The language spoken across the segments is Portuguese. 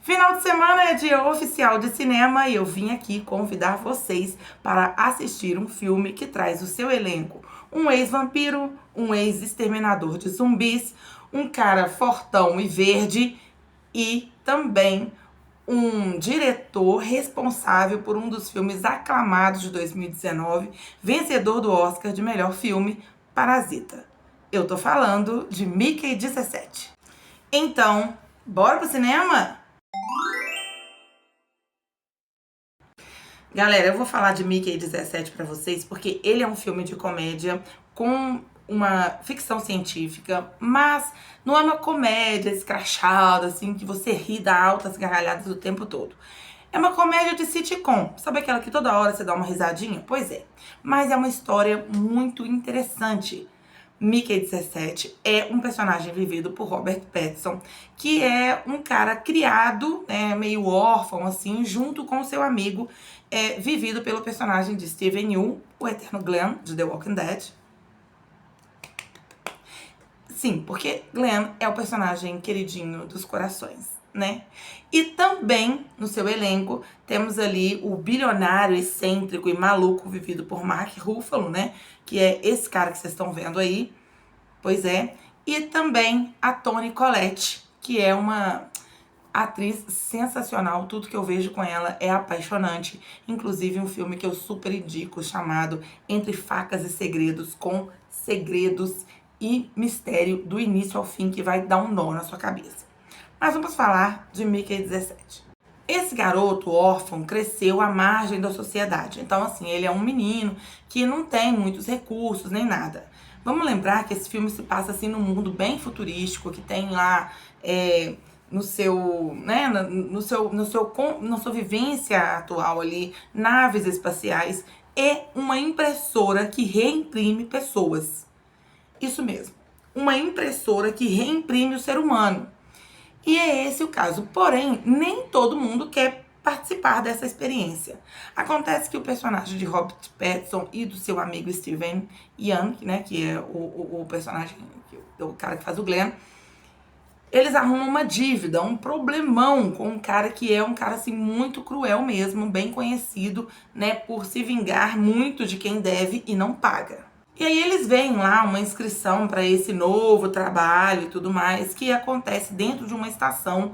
Final de semana é dia oficial de cinema e eu vim aqui convidar vocês para assistir um filme que traz o seu elenco um ex-vampiro, um ex-exterminador de zumbis, um cara fortão e verde e também um diretor responsável por um dos filmes aclamados de 2019, vencedor do Oscar de melhor filme, Parasita. Eu tô falando de Mickey 17. Então, bora pro cinema? Galera, eu vou falar de Mickey 17 pra vocês porque ele é um filme de comédia com uma ficção científica, mas não é uma comédia escrachada, assim, que você ri, dá altas gargalhadas o tempo todo. É uma comédia de sitcom, sabe aquela que toda hora você dá uma risadinha? Pois é, mas é uma história muito interessante. Mickey 17 é um personagem vivido por Robert Pattinson, que é um cara criado, meio órfão, assim, junto com seu amigo, vivido pelo personagem de Steven Yeun, o eterno Glenn, de The Walking Dead. Sim, porque Glenn é o personagem queridinho dos corações, né? E também, no seu elenco, temos ali o bilionário, excêntrico e maluco vivido por Mark Ruffalo, né? Que é esse cara que vocês estão vendo aí. Pois é. E também a Toni Collette, que é uma atriz sensacional. Tudo que eu vejo com ela é apaixonante. Inclusive um filme que eu super indico, chamado Entre Facas e Segredos, com segredos e mistério do início ao fim, que vai dar um nó na sua cabeça. Mas vamos falar de Mickey 17. Esse garoto órfão cresceu à margem da sociedade. Então, assim, ele é um menino que não tem muitos recursos nem nada. Vamos lembrar que esse filme se passa assim num mundo bem futurístico, que tem lá na sua vivência atual ali, naves espaciais e uma impressora que reimprime pessoas. Isso mesmo, uma impressora que reimprime o ser humano. E é esse o caso. Porém, nem todo mundo quer participar dessa experiência. Acontece que o personagem de Robert Pattinson e do seu amigo Steven Yeun, né, que é o personagem, o cara que faz o Glenn, eles arrumam uma dívida, um problemão com um cara que é um cara assim muito cruel mesmo, bem conhecido, né, por se vingar muito de quem deve e não paga. E aí eles veem lá uma inscrição para esse novo trabalho e tudo mais, que acontece dentro de uma estação,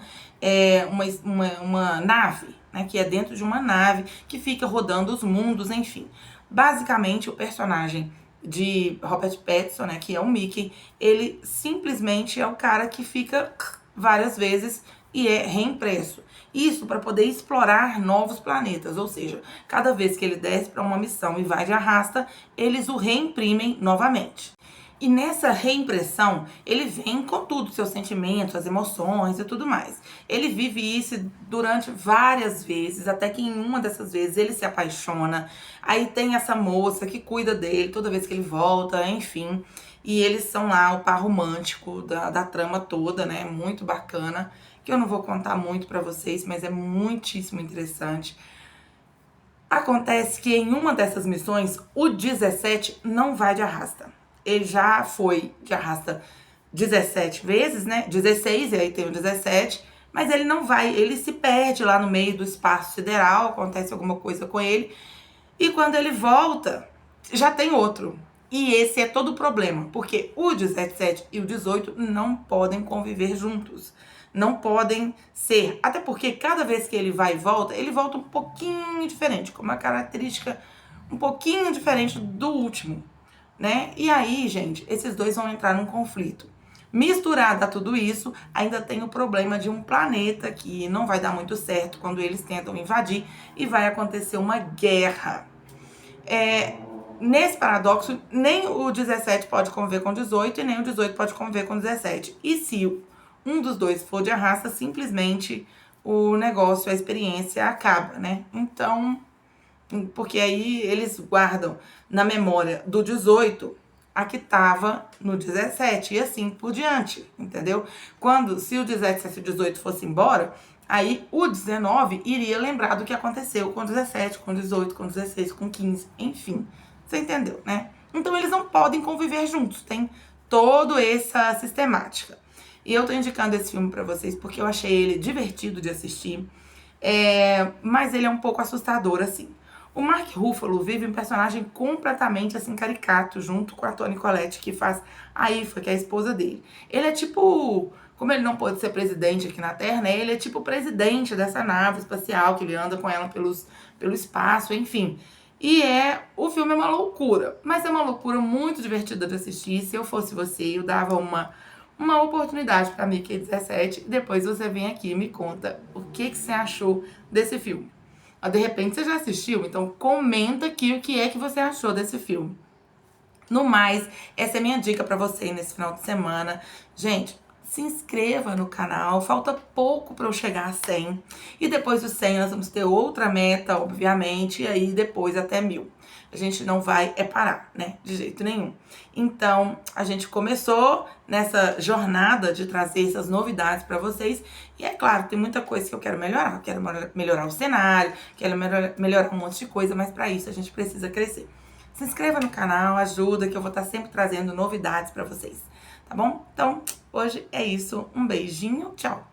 uma nave, né? Que é dentro de uma nave que fica rodando os mundos, enfim. Basicamente, o personagem de Robert Pattinson, né, que é o Mickey, ele simplesmente é o cara que fica várias vezes e é reimpresso. Isso para poder explorar novos planetas, ou seja, cada vez que ele desce para uma missão e vai de arrasta, eles o reimprimem novamente. E nessa reimpressão, ele vem com tudo, seus sentimentos, as emoções e tudo mais. Ele vive isso durante várias vezes, até que em uma dessas vezes ele se apaixona. Aí tem essa moça que cuida dele toda vez que ele volta, enfim. E eles são lá o par romântico da trama toda, né? Muito bacana, que eu não vou contar muito pra vocês, mas é muitíssimo interessante. Acontece que em uma dessas missões, o 17 não vai de arrasta. Ele já foi de arrasta 17 vezes, né? 16, e aí tem o 17, mas ele não vai, ele se perde lá no meio do espaço sideral, acontece alguma coisa com ele, e quando ele volta, já tem outro. E esse é todo o problema, porque o 17 e o 18 não podem conviver juntos. Não podem ser. Até porque cada vez que ele vai e volta, ele volta um pouquinho diferente, com uma característica um pouquinho diferente do último, né? E aí, gente, esses dois vão entrar num conflito. Misturado a tudo isso, ainda tem o problema de um planeta que não vai dar muito certo quando eles tentam invadir e vai acontecer uma guerra. Nesse paradoxo, nem o 17 pode conviver com o 18 e nem o 18 pode conviver com o 17. E se um dos dois for de arrasta, simplesmente o negócio, a experiência acaba, né? Então, porque aí eles guardam na memória do 18 a que estava no 17 e assim por diante, entendeu? Se o 17 e o 18 fosse embora, aí o 19 iria lembrar do que aconteceu com o 17, com o 18, com o 16, com o 15, enfim. Você entendeu, né? Então eles não podem conviver juntos, tem toda essa sistemática. E eu tô indicando esse filme pra vocês porque eu achei ele divertido de assistir, mas ele é um pouco assustador, assim. O Mark Ruffalo vive um personagem completamente, assim, caricato, junto com a Toni Collette, que faz a Aoife, que é a esposa dele. Ele é tipo... Como ele não pôde ser presidente aqui na Terra, né? Ele é tipo o presidente dessa nave espacial, que ele anda com ela pelo espaço, enfim. E o filme é uma loucura, mas é uma loucura muito divertida de assistir. Se eu fosse você, eu dava uma oportunidade para Mickey 17 e depois você vem aqui e me conta o que você achou desse filme. De repente você já assistiu, então comenta aqui o que é que você achou desse filme. No mais, essa é a minha dica pra você nesse final de semana. Gente, se inscreva no canal, falta pouco pra eu chegar a 100. E depois dos 100 nós vamos ter outra meta, obviamente, e aí depois até 1000. A gente não vai parar, né? De jeito nenhum. Então, a gente começou nessa jornada de trazer essas novidades pra vocês. E é claro, tem muita coisa que eu quero melhorar. Eu quero melhorar o cenário, quero melhorar um monte de coisa, mas pra isso a gente precisa crescer. Se inscreva no canal, ajuda, que eu vou estar sempre trazendo novidades pra vocês, tá bom? Então, hoje é isso. Um beijinho, tchau!